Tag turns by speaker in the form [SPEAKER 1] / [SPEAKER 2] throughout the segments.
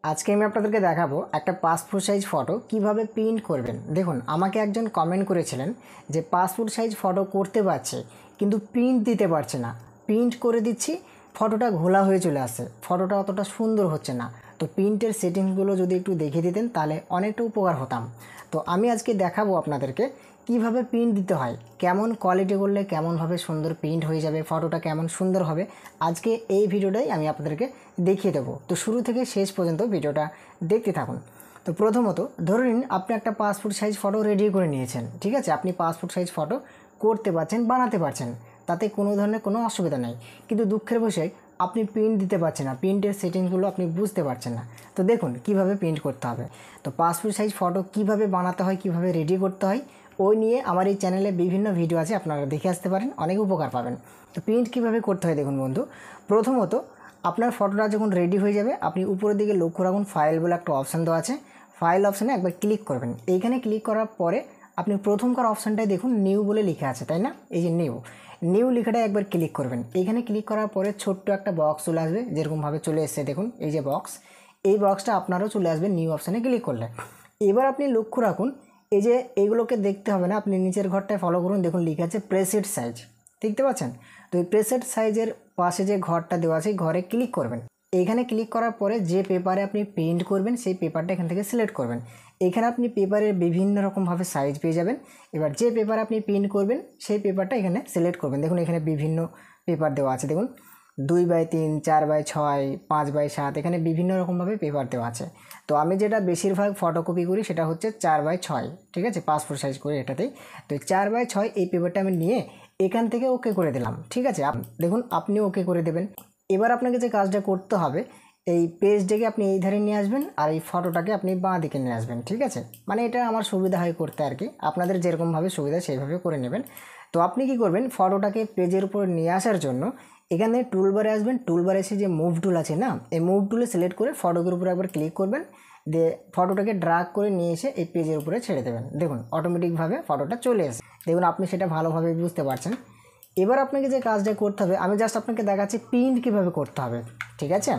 [SPEAKER 1] আজকে আমি আপনাদেরকে দেখাবো একটা পাসপোর্ট সাইজ ফটো কিভাবে প্রিন্ট করবেন। দেখুন, আমাকে একজন কমেন্ট করেছিলেন যে পাসপোর্ট সাইজ ফটো করতে পারছে কিন্তু প্রিন্ট দিতে পারছে না, প্রিন্ট করে দিচ্ছি ফটোটা ঘোলা হয়ে চলে আসে, ফটোটা অতটা সুন্দর হচ্ছে না। তো প্রিন্টের সেটিংসগুলো যদি একটু দেখিয়ে দিতেন তাহলে অনেকটা উপকার হতাম। তো আমি আজকে দেখাবো আপনাদেরকে কিভাবে প্রিন্ট দিতে হয়, কেমন কোয়ালিটি করলে কেমনভাবে সুন্দর প্রিন্ট হয়ে যাবে, ফটোটা কেমন সুন্দর হবে। আজকে এই ভিডিওটাই আমি আপনাদেরকে দেখিয়ে দেবো। তো শুরু থেকে শেষ পর্যন্ত ভিডিওটা দেখতে থাকুন। তো প্রথমত ধরে নিন আপনি একটা পাসপোর্ট সাইজ ফটো রেডি করে নিয়েছেন, ঠিক আছে, আপনি পাসপোর্ট সাইজ ফটো করতে পারছেন, বানাতে পারছেন, তাতে কোনো ধরনের কোনো অসুবিধা নেই। কিন্তু দুঃখের বিষয় আপনি প্রিন্ট দিতে পারছেন না, প্রিন্টের সেটিংসগুলো আপনি বুঝতে পারছেন না। তো দেখুন কিভাবে প্রিন্ট করতে হবে। তো পাসপোর্ট সাইজ ফটো কিভাবে বানাতে হয়, কিভাবে রেডি করতে হয়, ওই নিয়ে আমার এই চ্যানেলে বিভিন্ন ভিডিও আছে, আপনারা দেখে আসতে পারেন, অনেক উপকার পাবেন। তো প্রিন্ট কিভাবে করতে হয় দেখুন বন্ধু। প্রথমত আপনার ফটোটা যখন রেডি হয়ে যাবে আপনি উপরের দিকে লক্ষ্য রাখুন, ফাইল বলে একটা অপশান দেওয়া আছে, ফাইল অপশানে একবার ক্লিক করবেন। এইখানে ক্লিক করার পরে আপনি প্রথমকার অপশানটায় দেখুন নিউ বলে লেখা আছে, তাই না? এই যে নিউ লেখাটা একবার ক্লিক করবেন। এইখানে ক্লিক করার পরে ছোট্ট একটা বক্স চলে আসবে, যেরকমভাবে চলে এসছে দেখুন, এই যে বক্স, এই বক্সটা আপনারও চলে আসবে নিউ অপশানে ক্লিক করলে। এবার আপনি লক্ষ্য রাখুন এই যে এইগুলোকে দেখতে হবে না, আপনি নিচের ঘরটায় ফলো করুন, দেখুন লেখা আছে প্রেসেট সাইজ, দেখতে পাচ্ছেন? তো এই প্রেসেট সাইজের পাশে যে ঘরটা দেওয়া আছে ঘরে ক্লিক করবেন। এইখানে ক্লিক করার পরে যে পেপারে আপনি প্রিন্ট করবেন সেই পেপারটা এখান থেকে সিলেক্ট করবেন। এখানে আপনি পেপারের বিভিন্ন রকমভাবে সাইজ পেয়ে যাবেন। এবার যে পেপার আপনি প্রিন্ট করবেন সেই পেপারটা এখানে সিলেক্ট করবেন। দেখুন এখানে বিভিন্ন পেপার দেওয়া আছে, দেখুন 2x3, 4x6, 5x7, এখানে বিভিন্ন রকমভাবে পেপার দেওয়া আছে। তো আমি যেটা বেশিরভাগ ফটোকপি করি সেটা হচ্ছে 4x6, ঠিক আছে, পাসপোর্ট সাইজ করে এটাতেই। তো 4x6 এই পেপারটা আমি নিয়ে এখান থেকে ওকে করে দিলাম, ঠিক আছে। দেখুন আপনিও ওকে করে দেবেন। এবার আপনাকে যে কাজটা করতে হবে, এই পেজটাকে আপনি এই ধারে নিয়ে আসবেন আর এই ফটোটাকে আপনি বাঁ দিকে নিয়ে আসবেন, ঠিক আছে। মানে এটা আমার সুবিধা হয় করতে আর কি, আপনাদের যেরকমভাবে সুবিধা সেইভাবে করে নেবেন। তো আপনি কি করবেন, ফটোটাকে পেজের উপর নিয়ে আসার জন্য এখানে টুলবারে আসবেন, টুলবারে এসে যে মুভ টুল আছে না, এই মুভ টুলে সিলেক্ট করে ফটোর উপরে একবার ক্লিক করবেন, দিয়ে ফটোটাকে ড্রাগ করে নিয়ে এসে এই পেজের উপরে ছেড়ে দেবেন। দেখুন অটোমেটিকভাবে ফটোটা চলে আসে, দেখুন আপনি সেটা ভালোভাবে বুঝতে পারছেন। এবার আপনাকে যে কাজটা করতে হবে আমি জাস্ট আপনাকে দেখাচ্ছি প্রিন্ট কীভাবে করতে হবে, ঠিক আছে।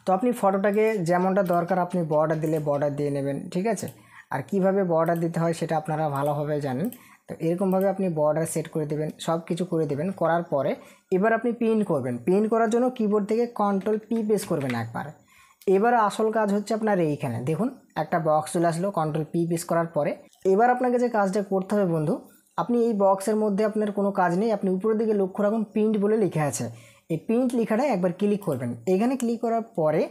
[SPEAKER 1] তো আপনি ফটোটাকে যেমনটা দরকার আপনি বর্ডার দিলে বর্ডার দিয়ে নেবেন, ঠিক আছে। আর কিভাবে বর্ডার দিতে হয় সেটা আপনারা ভালোভাবে জানেন। তো এরকমভাবে আপনি বর্ডার সেট করে দেবেন, সব কিছু করে দেবেন। করার পরে এবার আপনি প্রিন্ট করবেন। প্রিন্ট করার জন্য কিবোর্ড থেকে Ctrl+P প্রেস করবেন একবার। এবার আসল কাজ হচ্ছে আপনার এইখানে দেখুন একটা বক্স চলে আসলো, Ctrl+P প্রেস করার পরে এবার আপনাকে যে কাজটা করতে হবে বন্ধু, আপনি এই বক্সের মধ্যে আপনার কোনো কাজ নেই, আপনি উপরের দিকে লক্ষ্য রাখুন প্রিন্ট বলে লেখা আছে, এই প্রিন্ট লেখাটা একবার ক্লিক করবেন। এখানে ক্লিক করার পরে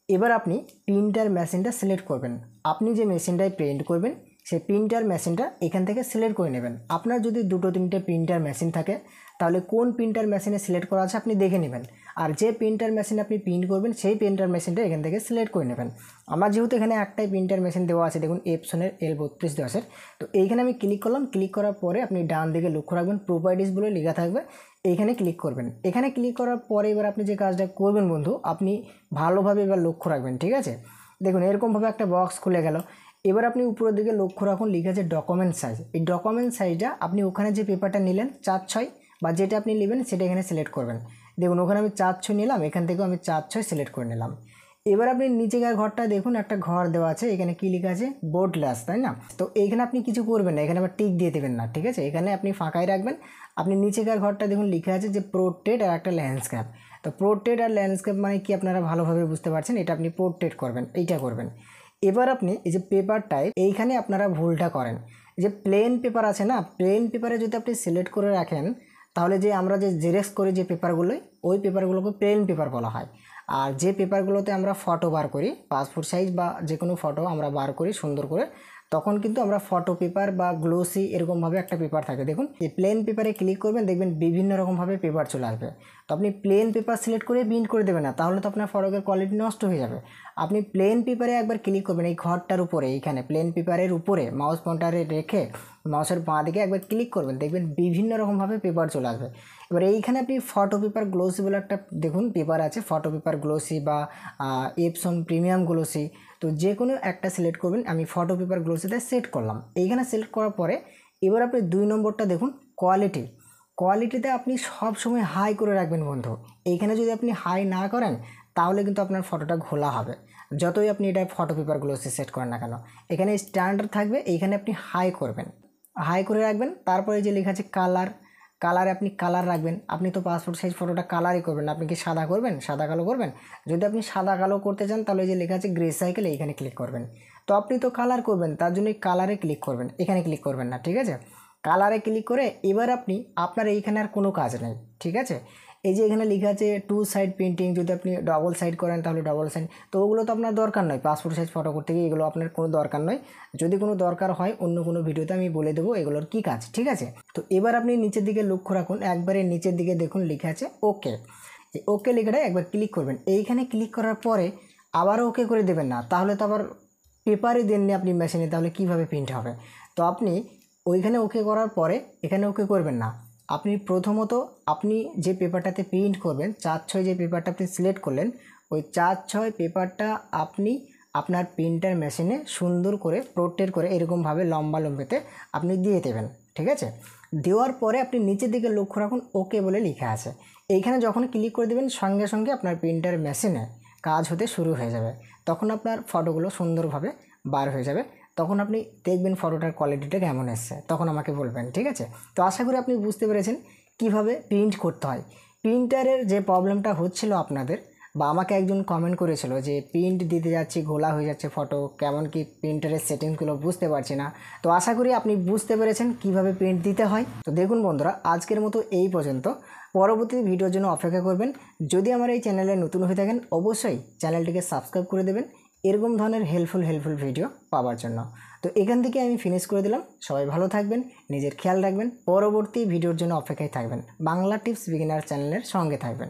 [SPEAKER 1] এবার আপনি প্রিন্টার মেশিনটা সিলেক্ট করবেন। আপনি যে মেশিনটায় প্রিন্ট করবেন সেই প্রিন্টার মেশিনটা এখান থেকে সিলেক্ট করে নেবেন। আপনার যদি 2-3টে প্রিন্টার মেশিন থাকে তাহলে কোন প্রিন্টার মেশিনে সিলেক্ট করা আছে আপনি দেখে নেবেন, আর যে প্রিন্টার মেশিনে আপনি প্রিন্ট করবেন সেই প্রিন্টার মেশিনটা এখান থেকে সিলেক্ট করে নেবেন। আমার যেহেতু এখানে একটাই প্রিন্টার মেশিন দেওয়া আছে, দেখুন এপসনের L3210, তো এইখানে আমি ক্লিক করলাম। ক্লিক করার পরে আপনি ডান দিকে লক্ষ্য রাখবেন প্রপার্টিস বলে লেখা থাকবে, এইখানে ক্লিক করবেন। এখানে ক্লিক করার পরে এবার আপনি যে কাজটা করবেন বন্ধু, আপনি ভালোভাবে এবার লক্ষ্য রাখবেন, ঠিক আছে। দেখুন এরকমভাবে একটা বক্স খুলে গেল। এবার আপনি উপরের দিকে লক্ষ্য রাখুন লেখা আছে ডকুমেন্ট সাইজ। এই ডকুমেন্ট সাইজটা আপনি ওখানে যে পেপারটা নিলেন 4x6 বা যেটা আপনি নেবেন সেটা এখানে সিলেক্ট করবেন। দেখুন ওখানে আমি 4x6 নিলাম, এখান থেকেও আমি 4x6 সিলেক্ট করে নিলাম। এবার আপনি নিচেকার ঘরটা দেখুন একটা ঘর দেওয়া আছে, এখানে কি লেখা আছে বোর্ডলেস, তাই না? তো এইখানে আপনি কিছু করবেন না, এখানে আবার টিক দিয়ে দেবেন না, ঠিক আছে। এখানে আপনি ফাঁকাই রাখবেন। আপনি নিচেকার ঘরটা দেখুন লেখা আছে যে পোর্ট্রেট আর একটা ল্যান্ডস্কেপ। তো পোর্ট্রেট আর ল্যান্ডস্কেপ মানে কি আপনারা ভালোভাবে বুঝতে পারছেন, এটা আপনি পোর্ট্রেট করবেন, এইটা করবেন। এবার আপনি এই যে পেপার টাইপ, এইখানে আপনারা ভুলটা করেন। যে প্লেন পেপার আছে না, প্লেন পেপারে যদি আপনি সিলেক্ট করে রাখেন তাহলে যে আমরা যে জেরক্স করি যে পেপারগুলোই, ওই পেপারগুলোকে প্লেন পেপার বলা হয়। আর যে পেপারগুলোতে আমরা ফটো বার করি, পাসপোর্ট সাইজ বা যে কোনো ফটো আমরা বার করি সুন্দর করে, তখন কিন্তু আমরা ফটো পেপার বা গ্লোসি এরকমভাবে একটা পেপার থাকে। দেখুন এই প্লেন পেপারে ক্লিক করবেন, দেখবেন বিভিন্ন রকমভাবে পেপার চলে আসবে। তো আপনি প্লেন পেপার সিলেক্ট করে প্রিন্ট করে দেবেন না, তাহলে তো আপনার ফটোর কোয়ালিটি নষ্ট হয়ে যাবে। আপনি প্লেন পেপারে একবার ক্লিক করবেন, এই ঘরটার উপরে, এইখানে প্লেন পেপারের উপরে মাউস পয়েন্টারে রেখে মাউসের বাঁ দিকে একবার ক্লিক করবেন, দেখবেন বিভিন্ন রকমভাবে পেপার চলে আসবে। এবার এইখানে আপনি ফটো পেপার গ্লোসি বলে একটা দেখুন পেপার আছে, ফটো পেপার গ্লোসি বা এপসন প্রিমিয়াম গ্লোসি, তো যে কোনো একটা সিলেক্ট করবেন। আমি ফটো পেপার গ্লোসিতে সেট করলাম। এইখানে সিলেক্ট করার পরে এবার আপনি 2 নম্বরটা দেখুন কোয়ালিটিতে আপনি সব সময় হাই করে রাখবেন বন্ধু। এইখানে যদি আপনি হাই না করেন তাহলে কিন্তু আপনার ফটোটা ঘোলা হবে, যতই আপনি এটা ফটো পেপারগুলো সেট করেন না কেন। এখানে স্ট্যান্ডার্ড থাকবে, এইখানে আপনি হাই করবেন, হাই করে রাখবেন। তারপরে যে লেখা আছে কালার, কালারে আপনি কালার রাখবেন। আপনি তো পাসপোর্ট সাইজ ফটোটা কালারই করবেন, আপনি কি সাদা করবেন, সাদা কালো করবেন? যদি আপনি সাদা কালো করতে চান তাহলে যে লেখা আছে গ্রে সাইকেল, এইখানে ক্লিক করবেন। তো আপনি তো কালার করবেন, তার জন্য কালারে ক্লিক করবেন, এখানে ক্লিক করবেন না, ঠিক আছে? কালারে ক্লিক করে এবার আপনি আপনার এইখানে আর কোনো কাজ নেই, ঠিক আছে? এই যে এখানে লেখা আছে 2 সাইড প্রিন্টিং, যদি আপনি ডবল সাইড করেন তাহলে ডবল সাইড, তো ওগুলো তো আপনার দরকার নয়। পাসপোর্ট সাইজ ফটো করতে গিয়ে এগুলো আপনার কোনো দরকার নয়। যদি কোনো দরকার হয় অন্য কোনো ভিডিওতে আমি বলে দেবো এগুলোর কী কাজ, ঠিক আছে? তো এবার আপনি নিচের দিকে লক্ষ্য রাখুন, একবারে নিচের দিকে দেখুন লেখা আছে ওকে। এই ওকে লেখাটা একবার ক্লিক করবেন। এইখানে ক্লিক করার পরে আবারও ওকে করে দেবেন না, তাহলে তো আবার পেপারে দেননি আপনি মেশিনে, তাহলে কিভাবে প্রিন্ট হবে? তো আপনি ওইখানে ওকে করার পরে এখানে ওকে করবেন না। আপনি প্রথমত আপনি যে পেপারটাতে প্রিন্ট করবেন 4/6 যে পেপারটা আপনি সিলেক্ট করলেন, ওই 4/6 পেপারটা আপনি আপনার প্রিন্টার মেশিনে সুন্দর করে প্রোটেক্ট করে এরকমভাবে লম্বা লম্বিতে আপনি দিয়ে দেবেন, ঠিক আছে? দেওয়ার পরে আপনি নিচের দিকে লক্ষ্য রাখুন ওকে বলে লেখা আছে। এইখানে যখন ক্লিক করে দেবেন সঙ্গে সঙ্গে আপনার প্রিন্টার মেশিনে কাজ হতে শুরু হয়ে যাবে। তখন আপনার ফটোগুলো সুন্দরভাবে বার হয়ে যাবে। তখন আপনি দেখবেন ফটোটার কোয়ালিটিটা কেমন এসছে, তখন আমাকে বলবেন, ঠিক আছে? তো আশা করি আপনি বুঝতে পেরেছেন কিভাবে প্রিন্ট করতে হয়। প্রিন্টারের যে প্রবলেমটা হচ্ছিল আপনাদের, বা আমাকে একজন কমেন্ট করেছিল যে প্রিন্ট দিতে যাচ্ছি ঘোলা হয়ে যাচ্ছে ফটো, কেমন কি প্রিন্টারের সেটিংসগুলো বুঝতে পারছি না। তো আশা করি আপনি বুঝতে পেরেছেন কিভাবে প্রিন্ট দিতে হয়। তো দেখুন বন্ধুরা, আজকের মতো এই পর্যন্ত। পরবর্তী ভিডিওর জন্য অপেক্ষা করবেন। যদি আমার এই চ্যানেলে নতুন হয়ে থাকেন অবশ্যই চ্যানেলটিকে সাবস্ক্রাইব করে দেবেন এরকম ধরনের হেল্পফুল ভিডিও পাওয়ার জন্য। তো এখান থেকে আমি ফিনিশ করে দিলাম। সবাই ভালো থাকবেন, নিজের খেয়াল রাখবেন, পরবর্তী ভিডিওর জন্য অপেক্ষায় থাকবেন। বাংলা টিপস বিগিনার চ্যানেলের সঙ্গে থাকবেন।